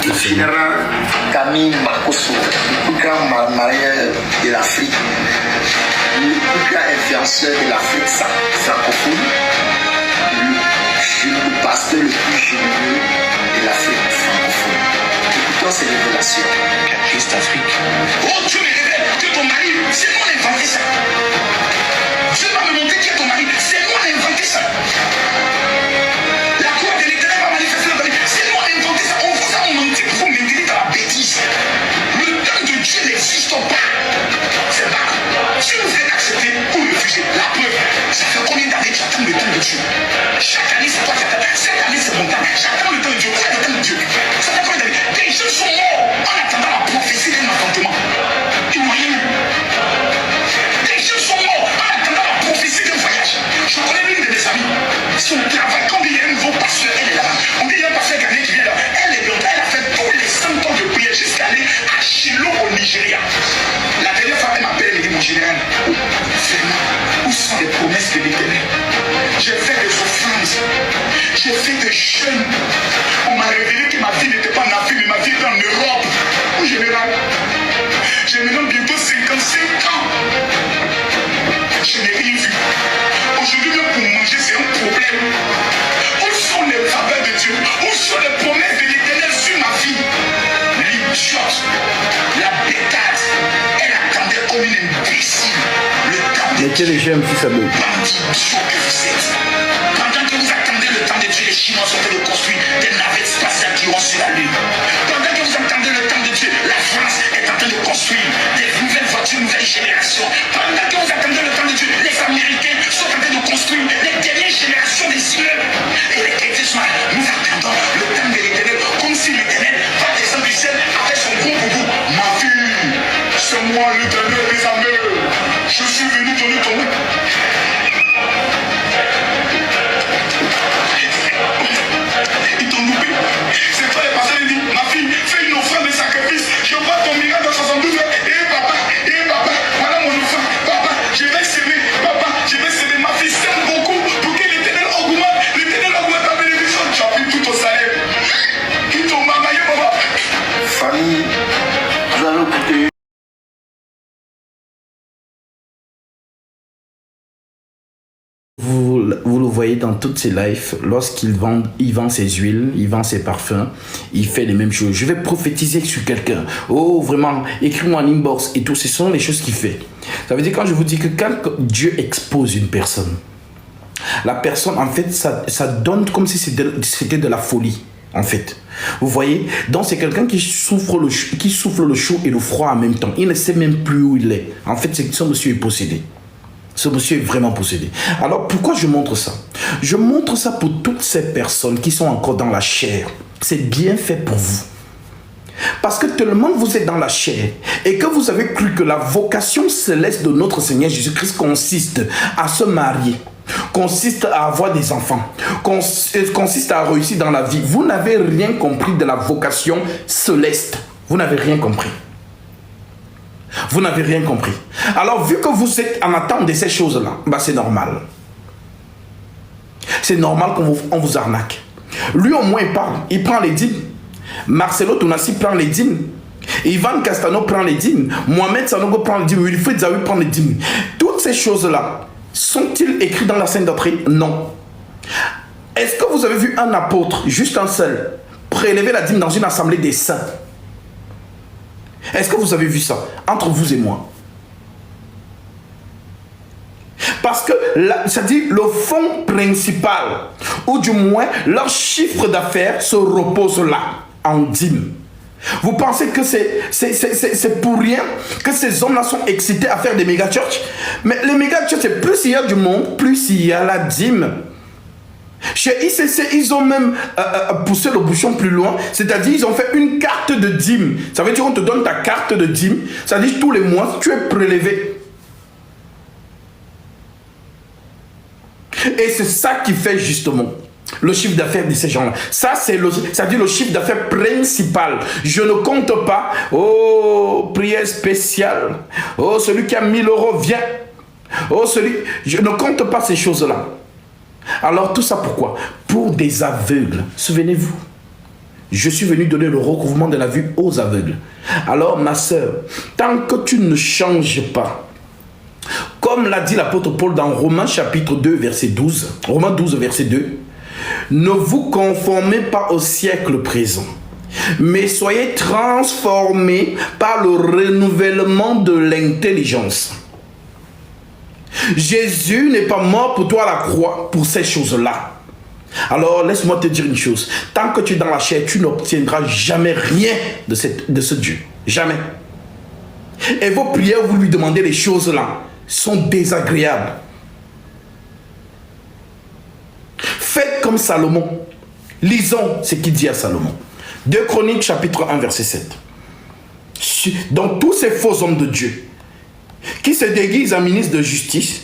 Le général Camille Makosso, le plus grand marieur de l'Afrique, le plus grand influenceur de l'Afrique francophone, le pasteur le plus généreux de l'Afrique francophone. Écoutons ces révélations. Christ Afrique. Oh, Dieu me révèle que ton mari, c'est moi qui ai inventé ça. Dieu va me montrer qui est ton mari, c'est moi qui ai inventé ça. La gloire de l'Éternel va manifester dans ta vie, c'est moi qui ai inventé ça. On vous a menti pour vous maintenir dans la bêtise. Le temps de Dieu n'existe pas. C'est pas. Si vous êtes accepté ou refusé, la preuve, ça fait combien d'années que j'attends le temps de Dieu? Chaque année, c'est toi qui attends. Cette année, c'est mon temps. J'attends le temps de Dieu. Vous avez le temps de Dieu. Ça fait combien d'années? Des jeunes sont morts en attendant la prophétie d'un enfantement. Ils n'ont rien eu. Des jeunes sont morts en attendant la prophétie d'un voyage. Je connais l'une de mes amies. Son travail, quand il y a un nouveau pasteur, elle est là-bas. On dit il y a un pasteur ghanéen qui vient là. Elle est blonde. Elle a fait tous les 100 ans de prière jusqu'à aller à Shiloh au Nigeria. La dernière fois, elle m'appelle, elle dit mon général, vraiment, où sont les promesses de l'Éternel? J'ai fait des offrandes. J'ai fait des jeûnes. On m'a révélé que ma vie n'était pas en Afrique, mais ma vie était en Europe. Au général, j'ai maintenant bientôt 55 ans. Je n'ai rien vu. Aujourd'hui, même pour manger, c'est un problème. Où sont les faveurs de Dieu? Où sont les promesses de l'Éternel sur ma vie? L'idiote, la bêtade, elle attendait comme une imbécile. Le temps de Mettez les gemmes si ça veut. bandit idiot que vous êtes. Pendant que vous attendez le temps de Dieu, les Chinois sont en train de construire des navettes spatiales qui vont sur la Lune. Pendant que vous attendez le temps de Dieu, la France est en train de construire des nouvelles voitures, nouvelle génération. Pendant que vous attendez le temps de Dieu, les Américains sont en train de construire les dernières générations des immeubles. Et les chrétiens sont là. Nous attendons le temps de l'Éternel, comme si l'Éternel va descendre du ciel avec son gros boubou. Ma fille, c'est moi l'Éternel des armées. Je suis venu donner ton nom. Ils t'ont loupé. C'est toi le pasteur, il dit, ma fille, fais une offrande de sacrifice. Je vois ton miracle dans 72 heures. Papa, voilà mon offrande. Papa, je vais s'aimer. Papa, je vais s'aimer. Ma fille s'aime beaucoup pour que l'Éternel augmente. L'Éternel augmente ta bénédiction. Tu as pris tout ton salaire. Ils t'ont mamaillé, papa. Famille, nous allons écouter. Vous le voyez dans toutes ses lives, lorsqu'il vend ses huiles, il vend ses parfums, il fait les mêmes choses. Je vais prophétiser sur quelqu'un. Oh, vraiment, écris-moi en inbox et tout. Ce sont les choses qu'il fait. Ça veut dire quand je vous dis que quand Dieu expose une personne, la personne, en fait, ça donne comme si c'était de la folie, en fait. Vous voyez? Donc, c'est quelqu'un qui souffle le chaud et le froid en même temps. Il ne sait même plus où il est. En fait, ce monsieur est possédé. Ce monsieur est vraiment possédé. Alors, pourquoi je montre ça? Je montre ça pour toutes ces personnes qui sont encore dans la chair. C'est bien fait pour vous. Parce que tellement vous êtes dans la chair et que vous avez cru que la vocation céleste de notre Seigneur Jésus-Christ consiste à se marier, consiste à avoir des enfants, consiste à réussir dans la vie. Vous n'avez rien compris de la vocation céleste. Vous n'avez rien compris. Vous n'avez rien compris. Alors, vu que vous êtes en attente de ces choses-là, bah c'est normal. C'est normal qu'on vous arnaque. Lui, au moins, il parle. Il prend les dîmes. Marcelo Tounassi prend les dîmes. Ivan Castano prend les dîmes. Mohamed Sanogo prend les dîmes. Wilfried Zawi prend les dîmes. Toutes ces choses-là, sont-ils écrits dans la Sainte Doctrine? Non. Est-ce que vous avez vu un apôtre, juste un seul, prélever la dîme dans une assemblée des saints? Est-ce que vous avez vu ça entre vous et moi? Parce que, c'est-à-dire le fonds principal, ou du moins leur chiffre d'affaires se repose là, en dîmes. Vous pensez que c'est pour rien que ces hommes-là sont excités à faire des méga-churches? Mais les méga-churches, c'est plus il y a du monde, plus il y a la dîme. Chez ICC, ils ont même poussé le bouchon plus loin, c'est-à-dire ils ont fait une carte de dîme. Ça veut dire qu'on te donne ta carte de dîme, c'est-à-dire tous les mois, tu es prélevé. Et c'est ça qui fait justement le chiffre d'affaires de ces gens-là. Ça, c'est-à-dire le chiffre d'affaires principal. Je ne compte pas, oh, prière spéciale, oh, celui qui a 1000 € vient, oh, je ne compte pas ces choses-là. Alors tout ça pourquoi? Pour des aveugles. Souvenez-vous, je suis venu donner le recouvrement de la vue aux aveugles. Alors ma soeur, tant que tu ne changes pas, comme l'a dit l'apôtre Paul dans Romains chapitre 2 verset 12, Romains 12 verset 2, ne vous conformez pas au siècle présent, mais soyez transformés par le renouvellement de l'intelligence. Jésus n'est pas mort pour toi à la croix pour ces choses-là. Alors laisse-moi te dire une chose. Tant que tu es dans la chair, tu n'obtiendras jamais rien de ce Dieu. Jamais. Et vos prières, vous lui demandez les choses-là, sont désagréables. Faites comme Salomon. Lisons ce qu'il dit à Salomon. 2 Chroniques chapitre 1 verset 7. Donc tous ces faux hommes de Dieu qui se déguisent en ministre de justice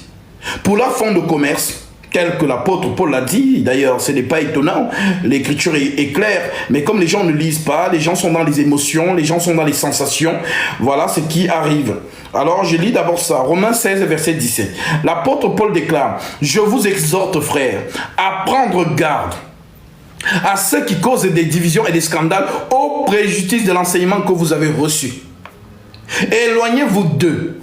pour leur fonds de commerce, tel que l'apôtre Paul l'a dit, d'ailleurs ce n'est pas étonnant, l'écriture est claire, mais comme les gens ne lisent pas, les gens sont dans les émotions, les gens sont dans les sensations, voilà ce qui arrive. Alors je lis d'abord ça, Romains 16 verset 17. L'apôtre Paul déclare: je vous exhorte frères à prendre garde à ceux qui causent des divisions et des scandales au préjudice de l'enseignement que vous avez reçu. Éloignez-vous d'eux.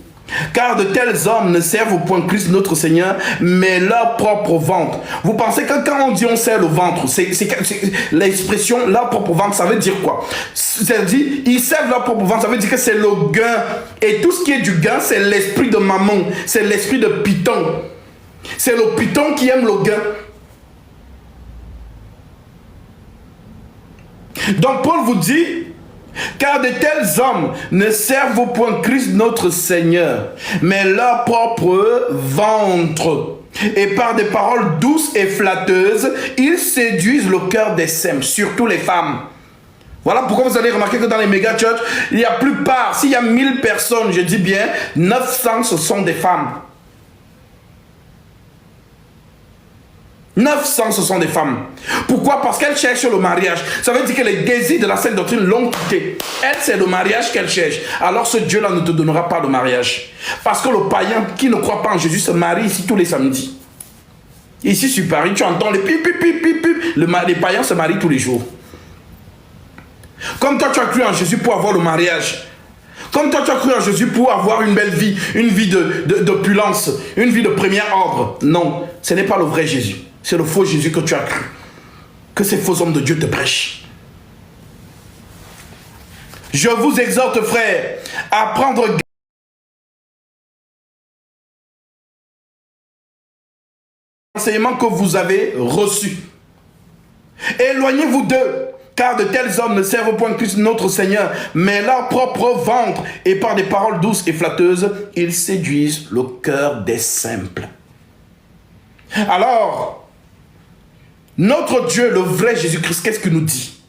Car de tels hommes ne servent au point Christ notre Seigneur, mais leur propre ventre. Vous pensez que quand on dit on sert le ventre, c'est l'expression leur propre ventre, ça veut dire quoi? C'est-à-dire, ils servent leur propre ventre, ça veut dire que c'est le gain. Et tout ce qui est du gain, c'est l'esprit de mammon, c'est l'esprit de python. C'est le python qui aime le gain. Donc Paul vous dit: car de tels hommes ne servent au point Christ notre Seigneur, mais leur propre ventre. Et par des paroles douces et flatteuses, ils séduisent le cœur des simples, surtout les femmes. Voilà pourquoi vous allez remarquer que dans les méga churches, il y a plupart, s'il y a 1000 personnes, je dis bien, 900 ce sont des femmes. 900 ce sont des femmes. Pourquoi? Parce qu'elles cherchent le mariage. Ça veut dire que les désirs de la sainte doctrine l'ont quitté. Elle, c'est le mariage qu'elle cherche. Alors ce Dieu-là ne te donnera pas le mariage. Parce que le païen qui ne croit pas en Jésus se marie ici tous les samedis. Ici sur Paris, tu entends les pip, pip, pip, pip, pip. Les païens se marient tous les jours. Comme toi, tu as cru en Jésus pour avoir le mariage. Comme toi, tu as cru en Jésus pour avoir une belle vie, une vie d'opulence, une vie de premier ordre. Non, ce n'est pas le vrai Jésus. C'est le faux Jésus que tu as cru. Que ces faux hommes de Dieu te prêchent. Je vous exhorte, frères, à prendre garde à l'enseignement que vous avez reçu. Éloignez-vous d'eux, car de tels hommes ne servent au point Christ notre Seigneur, mais leur propre ventre, et par des paroles douces et flatteuses, ils séduisent le cœur des simples. Alors, notre Dieu, le vrai Jésus-Christ, qu'est-ce qu'il nous dit?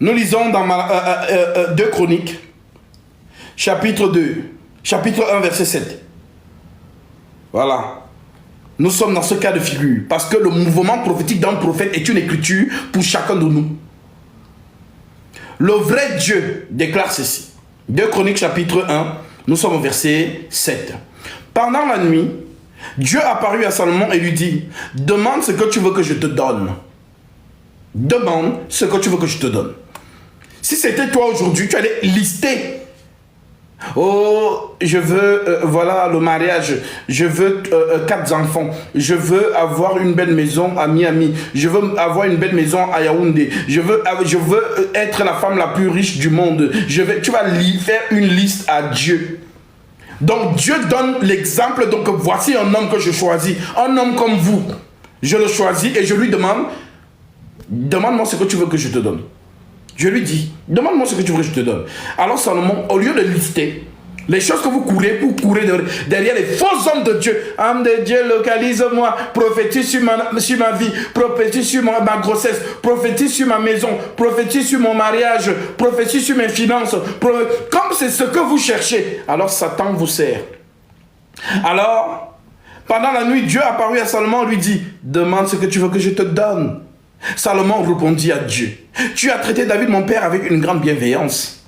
Nous lisons dans 2 Chroniques, chapitre 1, verset 7. Voilà. Nous sommes dans ce cas de figure, parce que le mouvement prophétique d'un prophète est une écriture pour chacun de nous. Le vrai Dieu déclare ceci. 2 Chroniques, chapitre 1, nous sommes au verset 7. Pendant la nuit, Dieu apparut à Salomon et lui dit, demande ce que tu veux que je te donne. Demande ce que tu veux que je te donne. Si c'était toi aujourd'hui, tu allais lister. Oh, je veux, voilà le mariage. Je veux 4 enfants. Je veux avoir une belle maison à Miami. Je veux avoir une belle maison à Yaoundé. Je veux être la femme la plus riche du monde. Tu vas faire une liste à Dieu. Donc Dieu donne l'exemple. Donc voici un homme que je choisis. Un homme comme vous. Je le choisis et je lui demande, demande-moi ce que tu veux que je te donne. Je lui dis, demande-moi ce que tu veux que je te donne. Alors Salomon, au lieu de lister les choses que vous courez, derrière les faux hommes de Dieu. Âme de Dieu, localise-moi, prophétise sur ma vie, prophétise sur ma grossesse, prophétise sur ma maison, prophétise sur mon mariage, prophétise sur mes finances. Comme c'est ce que vous cherchez, alors Satan vous sert. Alors, pendant la nuit, Dieu apparut à Salomon et lui dit, demande ce que tu veux que je te donne. Salomon répondit à Dieu, tu as traité David mon père avec une grande bienveillance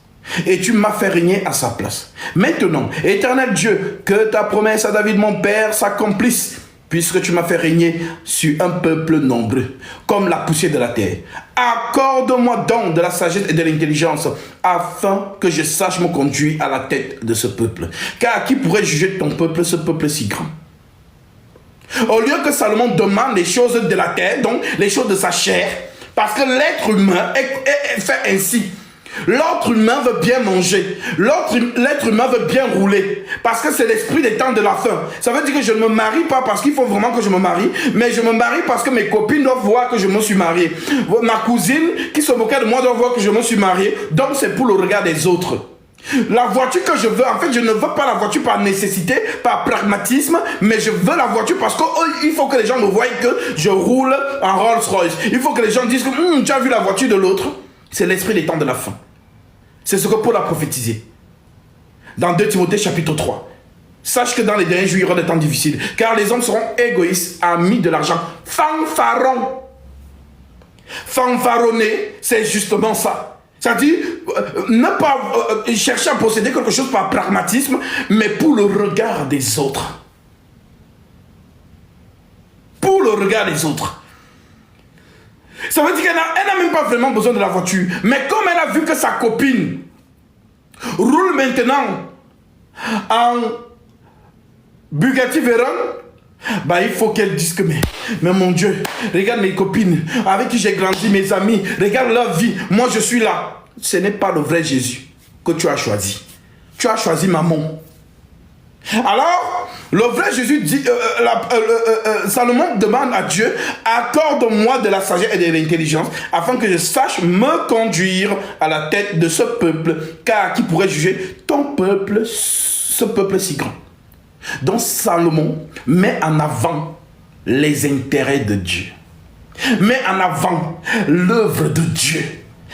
et tu m'as fait régner à sa place. Maintenant, éternel Dieu, que ta promesse à David mon père s'accomplisse, puisque tu m'as fait régner sur un peuple nombreux, comme la poussière de la terre. Accorde-moi donc de la sagesse et de l'intelligence, afin que je sache me conduire à la tête de ce peuple. Car qui pourrait juger ton peuple, ce peuple si grand? Au lieu que Salomon demande les choses de la terre, donc les choses de sa chair, parce que l'être humain est fait ainsi. L'autre humain veut bien manger. L'être humain veut bien rouler. Parce que c'est l'esprit des temps de la fin. Ça veut dire que je ne me marie pas parce qu'il faut vraiment que je me marie, mais je me marie parce que mes copines doivent voir que je me suis marié. Ma cousine qui se moquait de moi doit voir que je me suis marié. Donc c'est pour le regard des autres. La voiture que je veux, en fait, je ne veux pas la voiture par nécessité, par pragmatisme, mais je veux la voiture parce qu'il faut que les gens me voient que je roule en Rolls-Royce. Il faut que les gens disent que tu as vu la voiture de l'autre. C'est l'esprit des temps de la fin. C'est ce que Paul a prophétisé. Dans 2 Timothée chapitre 3. Sache que dans les derniers jours, il y aura des temps difficiles. Car les hommes seront égoïstes, amis de l'argent, fanfarons. Fanfaronner, c'est justement ça. C'est-à-dire, ne pas chercher à posséder quelque chose par pragmatisme, mais pour le regard des autres. Pour le regard des autres. Ça veut dire qu'elle n'a même pas vraiment besoin de la voiture. Mais comme elle a vu que sa copine roule maintenant en Bugatti Veyron, bah, il faut qu'elle dise que mais mon Dieu, regarde mes copines avec qui j'ai grandi, mes amis, regarde leur vie, moi je suis là. Ce n'est pas le vrai Jésus que tu as choisi. Tu as choisi maman. Alors, le vrai Jésus dit, Salomon demande à Dieu, accorde-moi de la sagesse et de l'intelligence, afin que je sache me conduire à la tête de ce peuple, car qui pourrait juger ton peuple, ce peuple si grand. Donc Salomon met en avant les intérêts de Dieu, met en avant l'œuvre de Dieu.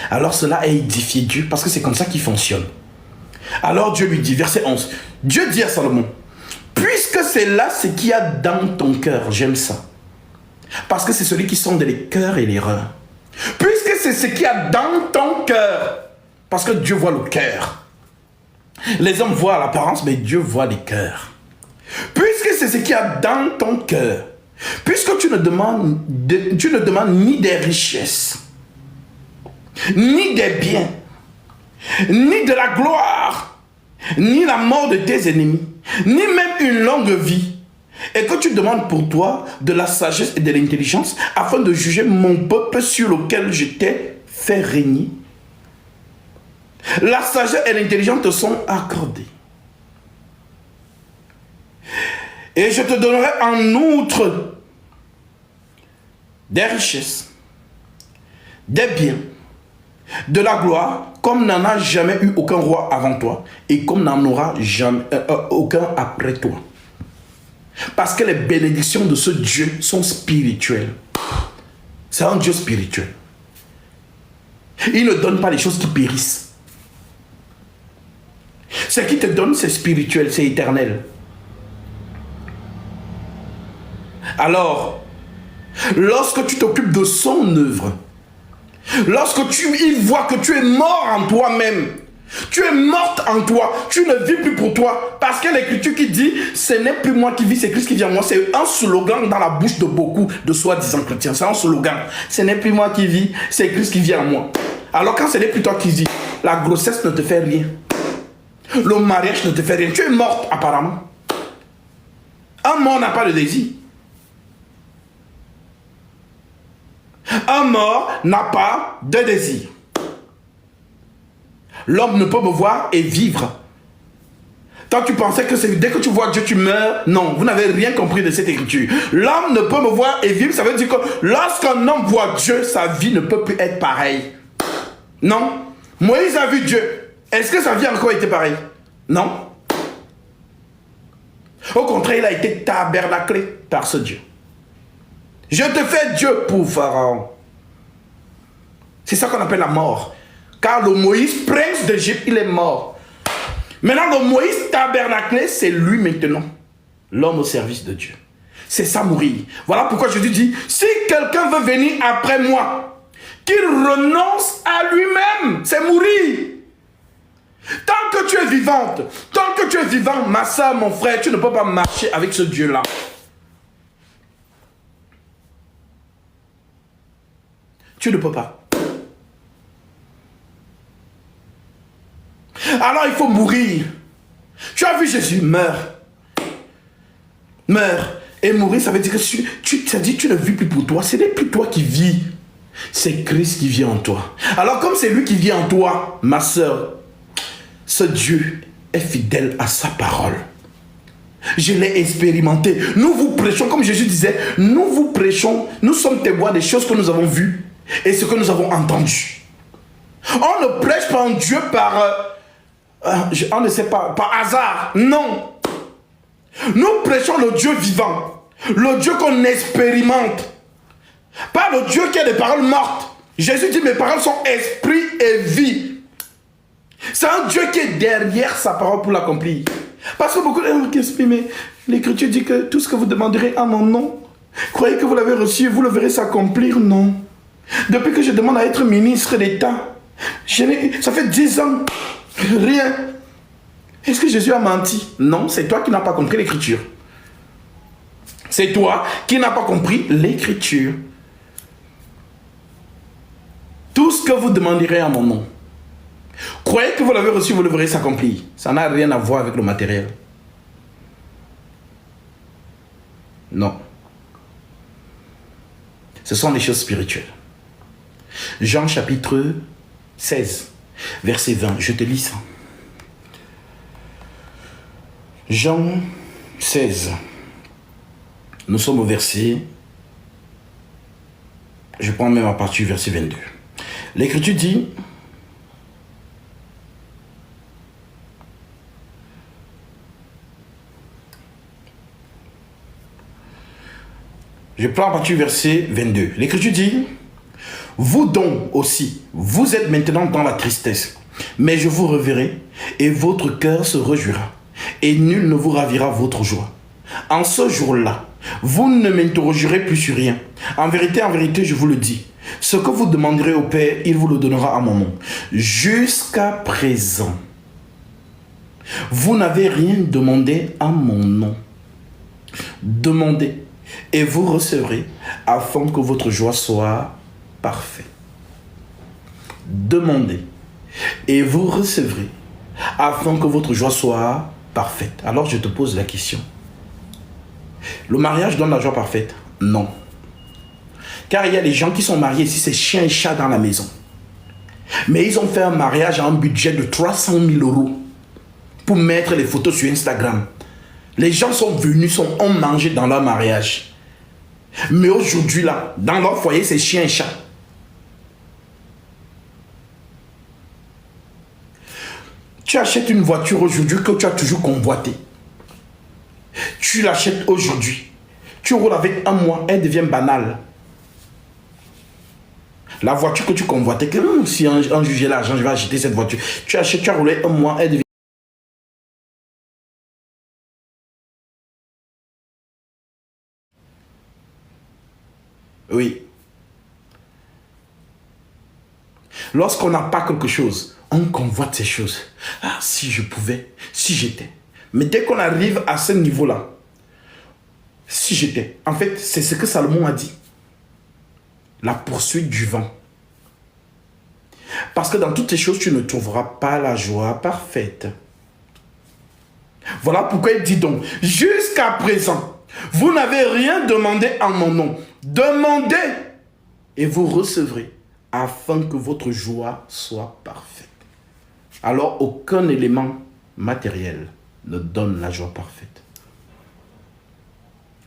Alors cela a édifié Dieu, parce que c'est comme ça qu'il fonctionne. Alors Dieu lui dit, verset 11, Dieu dit à Salomon, puisque c'est là ce qu'il y a dans ton cœur, j'aime ça, parce que c'est celui qui sonde les cœurs et les reins. Puisque c'est ce qu'il y a dans ton cœur, parce que Dieu voit le cœur. Les hommes voient l'apparence, mais Dieu voit les cœurs. Puisque c'est ce qu'il y a dans ton cœur, puisque tu ne demandes ni des richesses, ni des biens, ni de la gloire, ni la mort de tes ennemis, ni même une longue vie, et que tu demandes pour toi de la sagesse et de l'intelligence, afin de juger mon peuple sur lequel je t'ai fait régner. La sagesse et l'intelligence te sont accordées. Et je te donnerai en outre des richesses, des biens, de la gloire, comme n'en a jamais eu aucun roi avant toi, et comme n'en aura jamais aucun après toi. Parce que les bénédictions de ce Dieu sont spirituelles. C'est un Dieu spirituel. Il ne donne pas les choses qui périssent. Ce qu'il te donne, c'est spirituel, c'est éternel. Alors, lorsque tu t'occupes de son œuvre, lorsque il voit que tu es mort en toi-même, tu es morte en toi, tu ne vis plus pour toi, parce que l'écriture qui dit, ce n'est plus moi qui vis, c'est Christ qui vit en moi, c'est un slogan dans la bouche de beaucoup de soi-disant chrétiens, c'est un slogan. Ce n'est plus moi qui vis, c'est Christ qui vit en moi. Alors quand ce n'est plus toi qui vis, la grossesse ne te fait rien, le mariage ne te fait rien, tu es morte apparemment. Un mort n'a pas de désir. Un mort n'a pas de désir. L'homme ne peut me voir et vivre. Tant tu pensais que dès que tu vois Dieu, tu meurs. Non, vous n'avez rien compris de cette écriture. L'homme ne peut me voir et vivre, ça veut dire que lorsqu'un homme voit Dieu, sa vie ne peut plus être pareille. Non. Moïse a vu Dieu. Est-ce que sa vie a encore été pareille? Non. Au contraire, il a été tabernaclé par ce Dieu. Je te fais Dieu pour Pharaon. C'est ça qu'on appelle la mort. Car le Moïse, prince d'Égypte, il est mort. Maintenant, le Moïse tabernaclé, c'est lui maintenant. L'homme au service de Dieu. C'est ça mourir. Voilà pourquoi Jésus dit, si quelqu'un veut venir après moi, qu'il renonce à lui-même. C'est mourir. Tant que tu es vivante, tant que tu es vivant, ma soeur, mon frère, tu ne peux pas marcher avec ce Dieu-là. Tu ne peux pas. Alors il faut mourir. Tu as vu Jésus, meurs. Meurs. Et mourir, ça veut dire que tu ne vis plus pour toi. Ce n'est plus toi qui vis. C'est Christ qui vit en toi. Alors comme c'est lui qui vit en toi, ma soeur, ce Dieu est fidèle à sa parole. Je l'ai expérimenté. Nous vous prêchons, comme Jésus disait, nous vous prêchons, nous sommes témoins des choses que nous avons vues et ce que nous avons entendu. On ne prêche pas en Dieu on ne sait pas, par hasard. Non. Nous prêchons le Dieu vivant, le Dieu qu'on expérimente. Pas le Dieu qui a des paroles mortes. Jésus dit, mes paroles sont esprit et vie. C'est un Dieu qui est derrière sa parole pour l'accomplir. Parce que beaucoup de gens qui expriment, l'écriture dit que tout ce que vous demanderez à mon nom, croyez que vous l'avez reçu et vous le verrez s'accomplir. Non. Depuis que je demande à être ministre d'État, ça fait 10 ans, rien. Est-ce que Jésus a menti? Non, c'est toi qui n'as pas compris l'écriture. C'est toi qui n'as pas compris l'écriture. Tout ce que vous demanderez à mon nom, croyez que vous l'avez reçu, vous le verrez s'accomplir. Ça n'a rien à voir avec le matériel. Non. Ce sont des choses spirituelles. Jean chapitre 16, verset 20. Je te lis ça. Jean 16. Nous sommes au verset... Je prends même à partir du verset 22. L'écriture dit... Je prends à partir du verset 22. L'écriture dit, vous donc aussi, vous êtes maintenant dans la tristesse, mais je vous reverrai et votre cœur se réjouira et nul ne vous ravira votre joie. En ce jour-là, vous ne m'interrogerez plus sur rien. En vérité, je vous le dis, ce que vous demanderez au Père, il vous le donnera à mon nom. Jusqu'à présent, vous n'avez rien demandé à mon nom. Demandez et vous recevrez afin que votre joie soit parfaite. Demandez et vous recevrez afin que votre joie soit parfaite. Alors je te pose la question. Le mariage donne la joie parfaite? Non. Car il y a des gens qui sont mariés ici, c'est chien et chat dans la maison. Mais ils ont fait un mariage à un budget de 300 000 € pour mettre les photos sur Instagram. Les gens sont venus, ont mangé dans leur mariage. Mais aujourd'hui, là, dans leur foyer, c'est chien et chat. Tu achètes une voiture aujourd'hui que tu as toujours convoitée. Tu l'achètes aujourd'hui. Tu roules avec un mois, elle devient banale. La voiture que tu convoitais, que si un juge l'argent, je vais acheter cette voiture. Tu achètes, tu as roulé un mois, elle devient... Oui. Lorsqu'on n'a pas quelque chose, on convoite ces choses. Ah, si je pouvais, si j'étais. Mais dès qu'on arrive à ce niveau-là, si j'étais. En fait, c'est ce que Salomon a dit. La poursuite du vent. Parce que dans toutes ces choses, tu ne trouveras pas la joie parfaite. Voilà pourquoi il dit donc, jusqu'à présent, vous n'avez rien demandé en mon nom. Demandez et vous recevrez, afin que votre joie soit parfaite. Alors, aucun élément matériel ne donne la joie parfaite.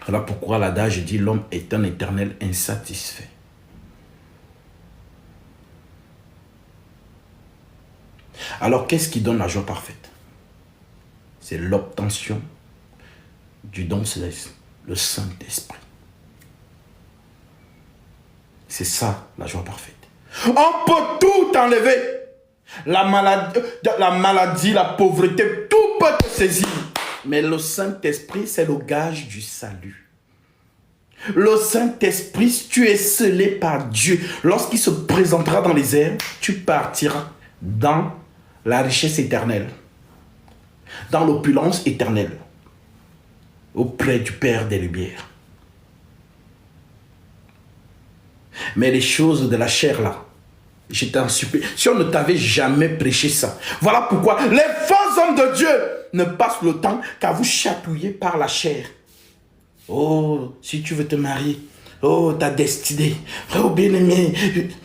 Voilà pourquoi l'adage dit, l'homme est un éternel insatisfait. Alors, qu'est-ce qui donne la joie parfaite? C'est l'obtention du don céleste, le Saint-Esprit. C'est ça, la joie parfaite. On peut tout enlever. La maladie, la pauvreté, tout peut te saisir. Mais le Saint-Esprit, c'est le gage du salut. Le Saint-Esprit, si tu es scellé par Dieu, lorsqu'il se présentera dans les airs, tu partiras dans la richesse éternelle, dans l'opulence éternelle, auprès du Père des Lumières. Mais les choses de la chair là, je t'en supplie, si on ne t'avait jamais prêché ça, voilà pourquoi les faux hommes de Dieu ne passent le temps qu'à vous chatouiller par la chair. Oh, si tu veux te marier, oh, ta destinée, frère bien-aimé,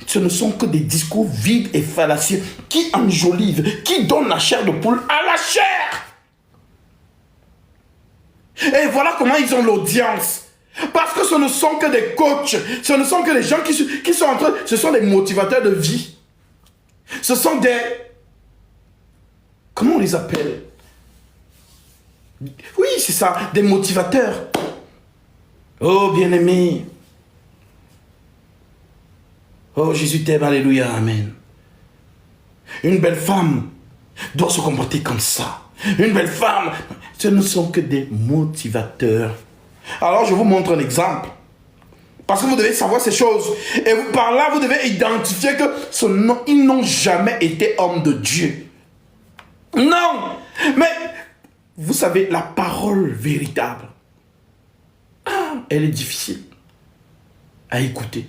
ce ne sont que des discours vides et fallacieux qui enjolivent, qui donnent la chair de poule à la chair. Et voilà comment ils ont l'audience. Parce que ce ne sont que des coachs, ce ne sont que des gens qui sont en train, ce sont des motivateurs de vie. Ce sont des... Comment on les appelle? Oui, c'est ça, des motivateurs. Oh, bien-aimé. Oh, Jésus t'aime, alléluia, amen. Une belle femme doit se comporter comme ça. Une belle femme, ce ne sont que des motivateurs. Alors, je vous montre un exemple. Parce que vous devez savoir ces choses. Et vous, par là, vous devez identifier que ils n'ont jamais été hommes de Dieu. Non. Mais, vous savez, la parole véritable, elle est difficile à écouter.